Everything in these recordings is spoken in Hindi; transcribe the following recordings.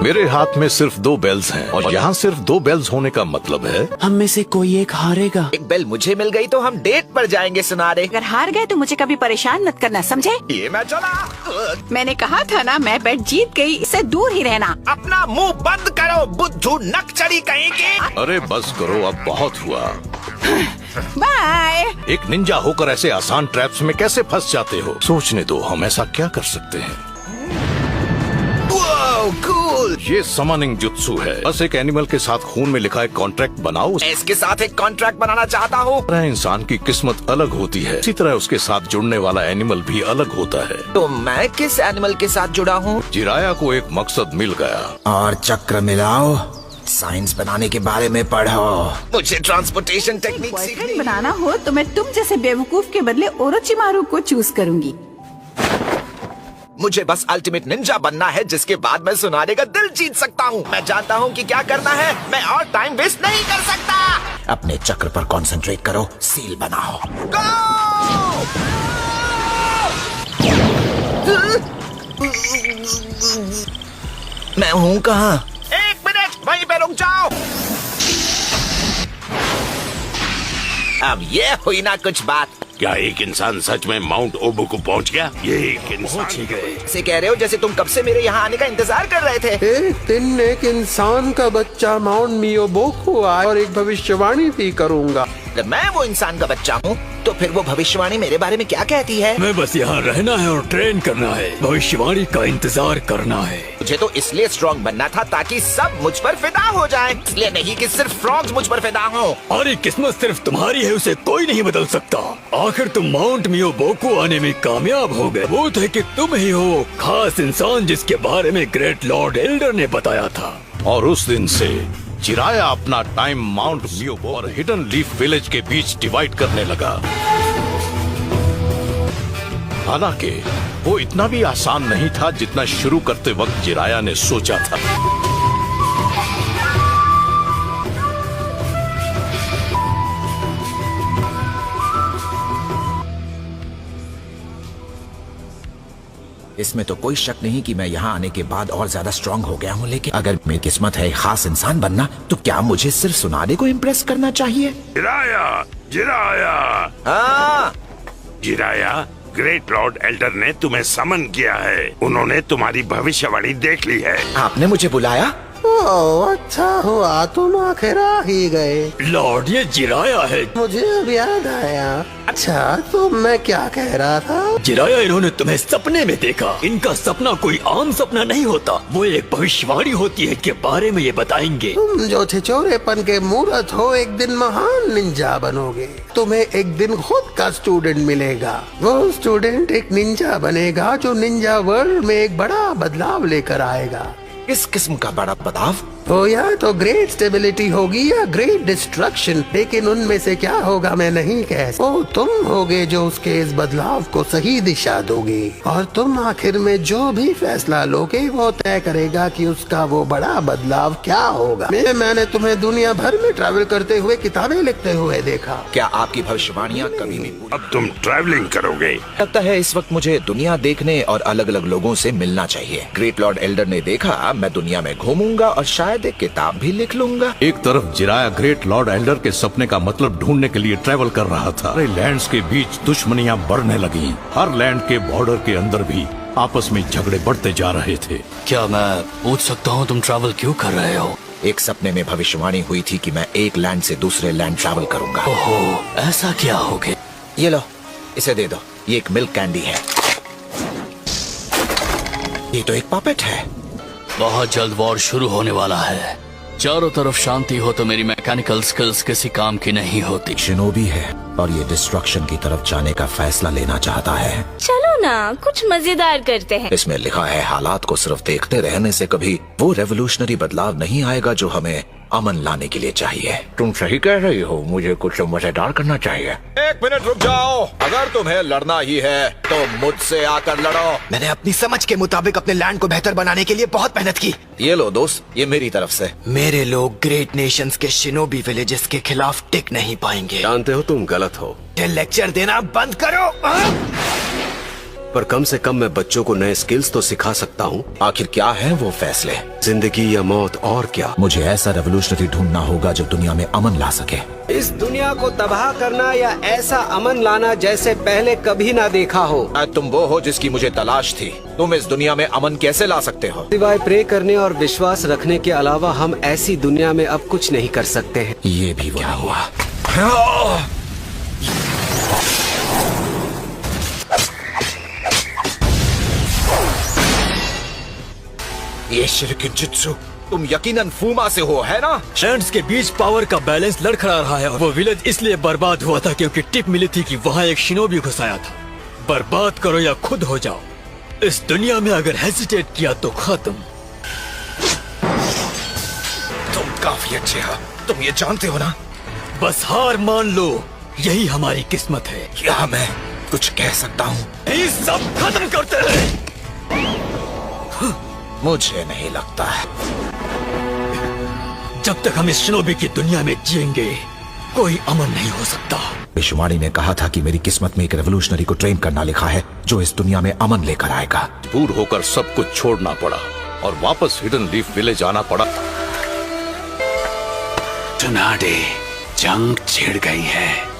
मेरे हाथ में सिर्फ 2 बेल्स हैं और यहाँ सिर्फ 2 बेल्स होने का मतलब है हम में से कोई एक हारेगा। एक बेल मुझे मिल गई तो हम डेट पर जाएंगे सुनारे। अगर हार गए तो मुझे कभी परेशान मत करना, समझे? ये मैं चला। मैंने कहा था ना, मैं बेट जीत गई, इससे दूर ही रहना। अपना मुंह बंद करो बुद्धू नकचड़ी कहेंगे। अरे बस करो, अब बहुत हुआ। बाय। एक निंजा होकर ऐसे आसान ट्रैप्स में कैसे फंस जाते हो? सोचने दो, हम ऐसा क्या कर सकते हैं। कूल। ये समनिंग जुत्सु है। बस एक एनिमल के साथ खून में लिखा एक कॉन्ट्रैक्ट बनाओ। इसके साथ एक कॉन्ट्रैक्ट बनाना चाहता हूँ। इंसान की किस्मत अलग होती है, इसी तरह उसके साथ जुड़ने वाला एनिमल भी अलग होता है। तो मैं किस एनिमल के साथ जुड़ा हूँ? जिराया को एक मकसद मिल गया। और चक्र मिलाओ, साइंस बनाने के बारे में पढ़ो। मुझे ट्रांसपोर्टेशन टेक्निक बॉयफ्रेंड बनाना हो तो मैं तुम जैसे बेवकूफ के बदले ओरोचिमारू को चूज करूंगी। मुझे बस अल्टीमेट निंजा बनना है, जिसके बाद मैं सुनारे का दिल जीत सकता हूँ। मैं जानता हूँ कि क्या करना है। मैं और टाइम वेस्ट नहीं कर सकता। अपने चक्र पर कंसंट्रेट करो, सील बनाओ। मैं हूँ कहाँ? 1 मिनट, वहीं पे रुक जाओ। अब ये हुई ना कुछ बात। क्या एक इंसान सच में माउंट ओबू को पहुंच गया? ये एक इंसान ही गए। से कह रहे हो जैसे तुम कब से मेरे यहाँ आने का इंतजार कर रहे थे। एक दिन एक इंसान का बच्चा माउंट मियोबोकू आए और एक भविष्यवाणी भी करूंगा। जब मैं वो इंसान का बच्चा हूँ तो फिर वो भविष्यवाणी मेरे बारे में क्या कहती है? मैं बस यहाँ रहना है और ट्रेन करना है, भविष्यवाणी का इंतजार करना है। मुझे तो इसलिए स्ट्रॉन्ग बनना था ताकि सब मुझ पर फिदा हो जाए, इसलिए नहीं कि सिर्फ फ्रॉग्स मुझ पर फिदा हो। और ये किस्मत सिर्फ तुम्हारी है, उसे कोई नहीं बदल सकता। आखिर तुम माउंट मियोबोकू आने में कामयाब हो गए। वो थे कि तुम ही हो खास इंसान जिसके बारे में ग्रेट लॉर्ड एल्डर ने बताया था। और उस दिन से जिराया अपना टाइम माउंट मियोबो और हिडन लीफ विलेज के बीच डिवाइड करने लगा। हालांकि वो इतना भी आसान नहीं था जितना शुरू करते वक्त जिराया ने सोचा था। इसमें तो कोई शक नहीं कि मैं यहाँ आने के बाद और ज्यादा स्ट्रॉन्ग हो गया हूँ, लेकिन अगर मेरी किस्मत है खास इंसान बनना तो क्या मुझे सिर्फ सुनारे को इम्प्रेस करना चाहिए? जिराया, जिराया, हाँ। जिराया, ग्रेट लॉर्ड एल्डर ने तुम्हें समन किया है। उन्होंने तुम्हारी भविष्यवाणी देख ली है। आपने मुझे बुलाया? ओह, अच्छा हुआ तुम आखिर आ ही गए। लॉर्ड, ये जिराया है। मुझे अब याद आया। अच्छा, तो मैं क्या कह रहा था? जिराया, इन्होंने तुम्हें सपने में देखा। इनका सपना कोई आम सपना नहीं होता, वो एक भविष्यवाणी होती है के बारे में ये बताएंगे। तुम जो छिछोरेपन के मूर्त हो, एक दिन महान निंजा बनोगे। तुम्हें एक दिन खुद का स्टूडेंट मिलेगा। वो स्टूडेंट एक निंजा बनेगा जो निंजा वर्ल्ड में एक बड़ा बदलाव लेकर आएगा। किस किस्म का बड़ा बदलाव? हो या तो ग्रेट स्टेबिलिटी होगी या ग्रेट डिस्ट्रक्शन, लेकिन उनमें से क्या होगा मैं नहीं कह सकता। वो तुम होगे जो उसके इस बदलाव को सही दिशा दोगे, और तुम आखिर में जो भी फैसला लोगे वो तय करेगा कि उसका वो बड़ा बदलाव क्या होगा। मैंने तुम्हें दुनिया भर में ट्रैवल करते हुए किताबें लिखते हुए देखा। क्या आपकी भविष्यवाणियाँ कभी भी? अब तुम ट्रैवलिंग करोगे। लगता है इस वक्त मुझे दुनिया देखने और अलग अलग लोगों से मिलना चाहिए। ग्रेट लॉर्ड एल्डर ने देखा मैं दुनिया में घूमूंगा और शायद एक किताब भी लिख लूंगा। एक तरफ जिराया ग्रेट लॉर्ड एल्डर के सपने का मतलब ढूंढने के लिए ट्रैवल कर रहा था। लैंड्स के बीच दुश्मनियां बढ़ने लगी। हर लैंड के बॉर्डर के अंदर भी आपस में झगड़े बढ़ते जा रहे थे। क्या मैं पूछ सकता हूँ तुम ट्रैवल क्यों कर रहे हो? एक सपने में भविष्यवाणी हुई थी कि मैं एक लैंड से दूसरे लैंड ट्रैवल करूंगा। ओहो, ऐसा क्या हो गया? ये लो, इसे दे दो। ये एक मिल्क कैंडी है। ये तो एक पपेट है। बहुत जल्द वॉर शुरू होने वाला है। चारों तरफ शांति हो तो मेरी मैकेनिकल स्किल्स किसी काम की नहीं होती। शिनोबी है और ये डिस्ट्रक्शन की तरफ जाने का फैसला लेना चाहता है। चलो ना, कुछ मजेदार करते हैं। इसमें लिखा है हालात को सिर्फ देखते रहने से कभी वो रेवोल्यूशनरी बदलाव नहीं आएगा जो हमें अमन लाने के लिए चाहिए। तुम सही कह रही हो, मुझे कुछ मजेदार करना चाहिए। 1 मिनट रुक जाओ। अगर तुम्हें लड़ना ही है तो मुझसे आकर लड़ो। मैंने अपनी समझ के मुताबिक अपने लैंड को बेहतर बनाने के लिए बहुत मेहनत की। ये लो दोस्त, ये मेरी तरफ से। मेरे लोग ग्रेट नेशंस के शिनोबी विलेजेस के खिलाफ टिक नहीं पाएंगे। जानते हो तुम गलत हो। लेक्चर देना बंद करो। पर कम से कम मैं बच्चों को नए स्किल्स तो सिखा सकता हूँ। आखिर क्या है वो फैसले? जिंदगी या मौत, और क्या। मुझे ऐसा रेवोल्यूशनरी ढूंढना होगा जो दुनिया में अमन ला सके। इस दुनिया को तबाह करना या ऐसा अमन लाना जैसे पहले कभी ना देखा हो। तुम वो हो जिसकी मुझे तलाश थी। तुम इस दुनिया में अमन कैसे ला सकते हो? सिवाय प्रे करने और विश्वास रखने के अलावा हम ऐसी दुनिया में अब कुछ नहीं कर सकते हैं। ये भी क्या हुआ? ये शिरकिजुत्सु, तुम यकीनन फूमा से हो, है ना? लैंड्स के बीच पावर का बैलेंस लड़खड़ा रहा है और वो विलेज इसलिए बर्बाद हुआ था क्योंकि टिप मिली थी कि वहाँ एक शिनोबी घुसाया था। बर्बाद करो या खुद हो जाओ। इस दुनिया में अगर हेजिटेट किया तो खत्म। तुम काफी अच्छे हो, तुम ये जानते हो ना? बस हार मान लो, यही हमारी किस्मत है। क्या मैं कुछ कह सकता हूँ? ये सब खत्म करते हैं। मुझे नहीं लगता है। जब तक हम इस शिनोबी की दुनिया में जिएंगे कोई अमन नहीं हो सकता। विश्ववाणी ने कहा था कि मेरी किस्मत में एक रेवोल्यूशनरी को ट्रेन करना लिखा है जो इस दुनिया में अमन लेकर आएगा। दूर होकर सब कुछ छोड़ना पड़ा और वापस हिडन लीफ विलेज आना पड़ा। टुनाडे, जंग छिड़ गई है।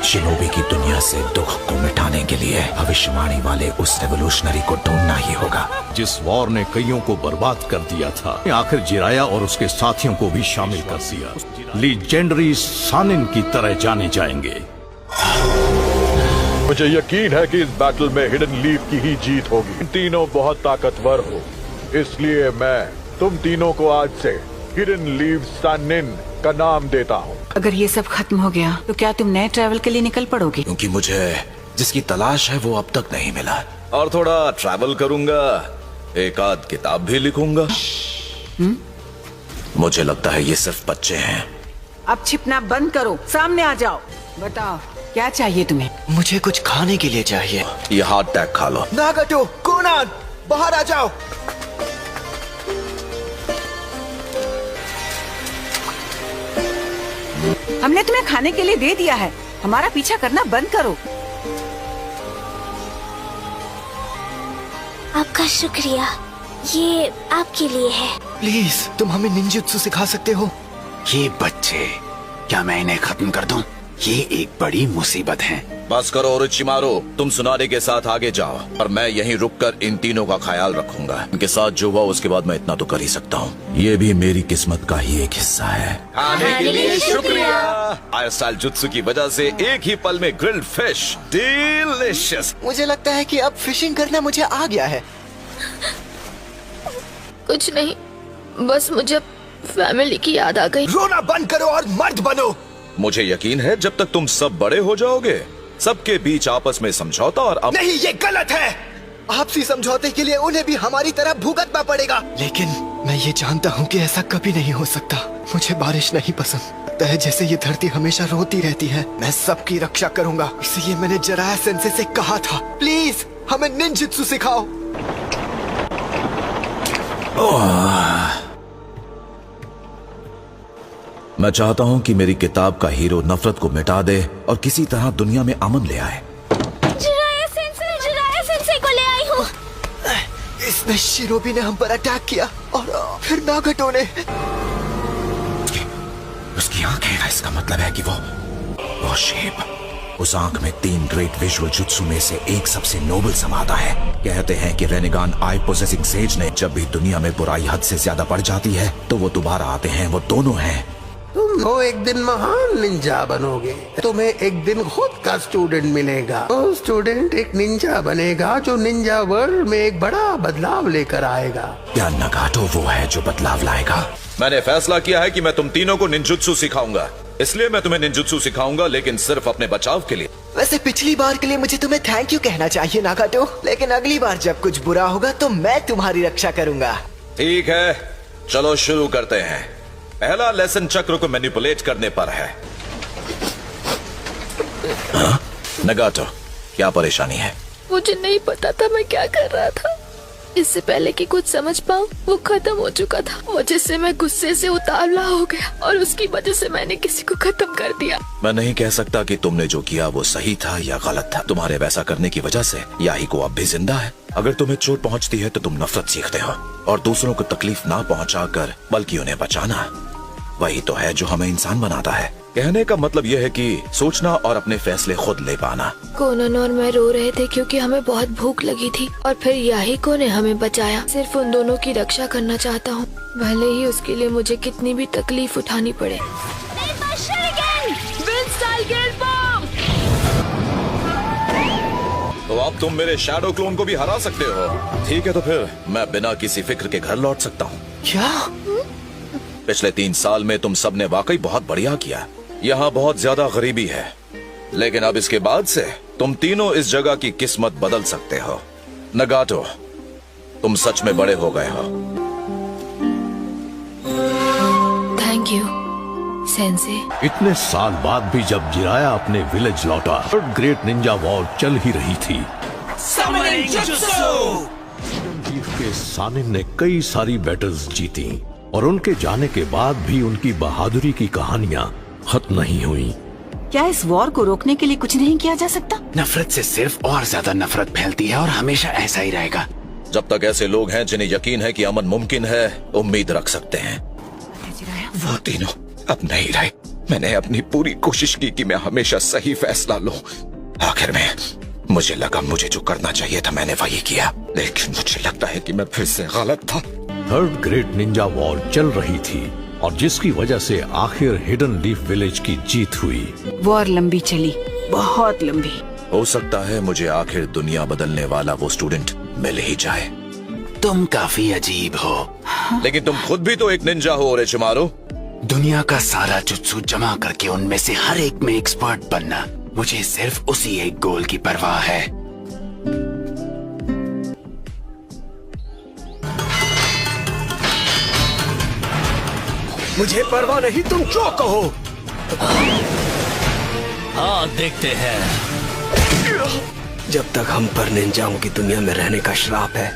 शिनोबी की दुनिया से दुख को मिटाने के लिए भविष्यवाणी वाले उस रेवोल्यूशनरी को ढूंढना ही होगा। जिस वॉर ने कईयों को बर्बाद कर दिया था, आखिर जिराया और उसके साथियों को भी शामिल कर दिया। लीजेंडरी सानिन की तरह जाने जाएंगे। मुझे यकीन है कि इस बैटल में हिडन लीफ की ही जीत होगी। तीनों बहुत ताकतवर हो, इसलिए मैं तुम तीनों को आज से हिडन लीफ सानिन का नाम देता हूँ। अगर ये सब खत्म हो गया तो क्या तुम नए ट्रैवल के लिए निकल पड़ोगे? क्योंकि मुझे जिसकी तलाश है वो अब तक नहीं मिला। और थोड़ा ट्रैवल करूंगा, एक आध किताब भी लिखूंगा। मुझे लगता है ये सिर्फ बच्चे हैं। अब छिपना बंद करो, सामने आ जाओ। बताओ क्या चाहिए तुम्हें? मुझे कुछ खाने के लिए चाहिए। ये हार्ट अटैक खा लो। नागाटो, कोनान, बाहर आ जाओ। हमने तुम्हें खाने के लिए दे दिया है, हमारा पीछा करना बंद करो। आपका शुक्रिया, ये आपके लिए है। प्लीज, तुम हमें निंजुत्सु सिखा सकते हो? ये बच्चे, क्या मैं इन्हें खत्म कर दूं? ये एक बड़ी मुसीबत है। बस करो ओरोचिमारू, तुम सुनारे के साथ आगे जाओ और मैं यहीं रुककर इन तीनों का ख्याल रखूंगा। इनके साथ जो हुआ उसके बाद मैं इतना तो कर ही सकता हूँ। ये भी मेरी किस्मत का ही एक हिस्सा है। आने के लिए शुक्रिया। आयर स्टाइल जुत्सु की वजह से एक ही पल में ग्रिल्ड फिश, डिलीशियस। मुझे लगता है कि अब फिशिंग करना मुझे आ गया है। कुछ नहीं, बस मुझे फैमिली की याद आ गई। रोना बंद करो और मर्द बनो। मुझे यकीन है जब तक तुम सब बड़े हो जाओगे, सबके बीच आपस में समझौता और नहीं, ये गलत है। आपसी समझौते के लिए उन्हें भी हमारी तरह भुगतना पड़ेगा। लेकिन मैं ये जानता हूँ कि ऐसा कभी नहीं हो सकता। मुझे बारिश नहीं पसंद। लगता है जैसे ये धरती हमेशा रोती रहती है। मैं सबकी रक्षा करूंगा, इसलिए मैंने जिराया सेंसे से कहा था, प्लीज हमें निंजुत्सु सिखाओ। मैं चाहता हूँ कि मेरी किताब का हीरो नफरत को मिटा दे और किसी तरह दुनिया में अमन ले आए। जिराया सेंसे को ले आई हूँ। इसमें शिरोबी ने हम पर अटैक किया और फिर नागाटो ने। उसकी आंखें, इसका मतलब है कि वो शेप। उस आंख में 3 ग्रेट विजुअल जुत्सु में से एक सबसे नोबल समाता है। कहते हैं कि रेनेगान आई पोजेसिंग सेज ने जब भी दुनिया में बुराई हद से ज्यादा बढ़ जाती है तो वो दोबारा आते हैं। वो दोनों हैं। तुम हो एक दिन महान निंजा बनोगे। तुम्हें एक दिन खुद का स्टूडेंट मिलेगा। वो स्टूडेंट एक निंजा बनेगा जो निंजा वर्ल्ड में एक बड़ा बदलाव लेकर आएगा। क्या नगाटो वो है जो बदलाव लाएगा? मैंने फैसला किया है कि मैं तुम तीनों को निंजुत्सु सिखाऊंगा। इसलिए मैं तुम्हें निंजुत्सु सिखाऊंगा, लेकिन सिर्फ अपने बचाव के लिए। वैसे पिछली बार के लिए मुझे तुम्हें थैंक यू कहना चाहिए नागाटो, लेकिन अगली बार जब कुछ बुरा होगा तो मैं तुम्हारी रक्षा करूंगा। ठीक है, चलो शुरू करते हैं। पहला लेसन चक्र को मैनिपुलेट करने पर है। नगाटो, क्या परेशानी है? मुझे नहीं पता था मैं क्या कर रहा था। इससे पहले कि कुछ समझ पाऊँ वो खत्म हो चुका था। वजह से मैं गुस्से से उतावला हो गया और उसकी वजह से मैंने किसी को खत्म कर दिया। मैं नहीं कह सकता कि तुमने जो किया वो सही था या गलत था। तुम्हारे वैसा करने की वजह से याही को अब भी जिंदा है। अगर तुम्हें चोट पहुंचती है तो तुम नफरत सीखते हो और दूसरों को तकलीफ ना पहुंचाकर बल्कि उन्हें बचाना, वही तो है जो हमें इंसान बनाता है। कहने का मतलब यह है कि सोचना और अपने फैसले खुद ले पाना। कोनन और मैं रो रहे थे क्योंकि हमें बहुत भूख लगी थी और फिर याहिको ने हमें बचाया। सिर्फ उन दोनों की रक्षा करना चाहता हूँ, भले ही उसके लिए मुझे कितनी भी तकलीफ उठानी पड़े। तो अब तुम मेरे शैडो क्लोन को भी हरा सकते हो। ठीक है, तो फिर मैं बिना किसी फिक्र के घर लौट सकता हूँ। क्या? पिछले 3 साल में तुम सबने वाकई बहुत बढ़िया किया। यहाँ बहुत ज्यादा गरीबी है, लेकिन अब इसके बाद से तुम तीनों इस जगह की किस्मत बदल सकते हो। नगाटो, तुम सच में बड़े हो गए हो। Thank you sensei. इतने साल बाद भी जब जिराया अपने विलेज लौटा, थर्ड ग्रेट निंजा वॉर चल ही रही थी। के सानिन ने कई सारी बैटल्स जीती और उनके जाने के बाद भी उनकी बहादुरी की कहानियां खत्म नहीं हुई। क्या इस वॉर को रोकने के लिए कुछ नहीं किया जा सकता? नफरत से सिर्फ और ज्यादा नफरत फैलती है और हमेशा ऐसा ही रहेगा। जब तक ऐसे लोग हैं जिन्हें यकीन है कि अमन मुमकिन है, उम्मीद रख सकते हैं। वो तीनों अब नहीं रहे। मैंने अपनी पूरी कोशिश की कि मैं हमेशा सही फैसला लूं। आखिर में मुझे लगा मुझे जो करना चाहिए था मैंने वही किया, लेकिन मुझे लगता है कि मैं फिर से गलत था। थर्ड ग्रेट निंजा वॉर चल रही थी और जिसकी वजह से आखिर हिडन लीफ विलेज की जीत हुई। वॉर लंबी चली, बहुत लंबी। हो सकता है मुझे आखिर दुनिया बदलने वाला वो स्टूडेंट मिल ही जाए। तुम काफी अजीब हो। लेकिन तुम खुद भी तो एक निंजा हो ओरोचिमारू। दुनिया का सारा जुत्सु जमा करके उनमें से हर एक में एक्सपर्ट बनना, मुझे सिर्फ उसी एक गोल की परवाह है। मुझे परवाह नहीं, तुम जो कहो। हाँ, देखते हैं। जब तक हम पर निंजाओं की दुनिया में रहने का श्राप है,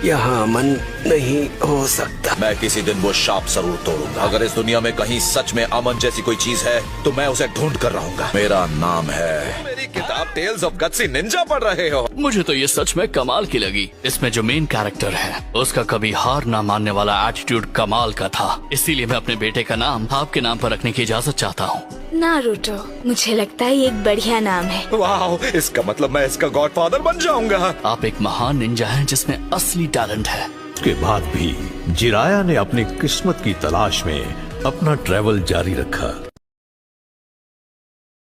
यहाँ अमन नहीं हो सकता। मैं किसी दिन वो शाप जरूर तोड़ूंगा। अगर इस दुनिया में कहीं सच में अमन जैसी कोई चीज है तो मैं उसे ढूंढ कर रहूंगा। मेरा नाम है। मेरी किताब टेल्स ऑफ गट्सी निंजा पढ़ रहे हो? मुझे तो ये सच में कमाल की लगी। इसमें जो मेन कैरेक्टर है उसका कभी हार ना मानने वाला एटीट्यूड कमाल का था। इसीलिए मैं अपने बेटे का नाम आपके नाम पर रखने की इजाजत चाहता हूँ। नारुतो, मुझे लगता है ये एक बढ़िया नाम है। वाह, इसका मतलब मैं इसका गॉडफादर बन जाऊंगा। आप एक महान निंजा हैं जिसमें असली टैलेंट है। उसके बाद भी जिराया ने अपनी किस्मत की तलाश में अपना ट्रैवल जारी रखा।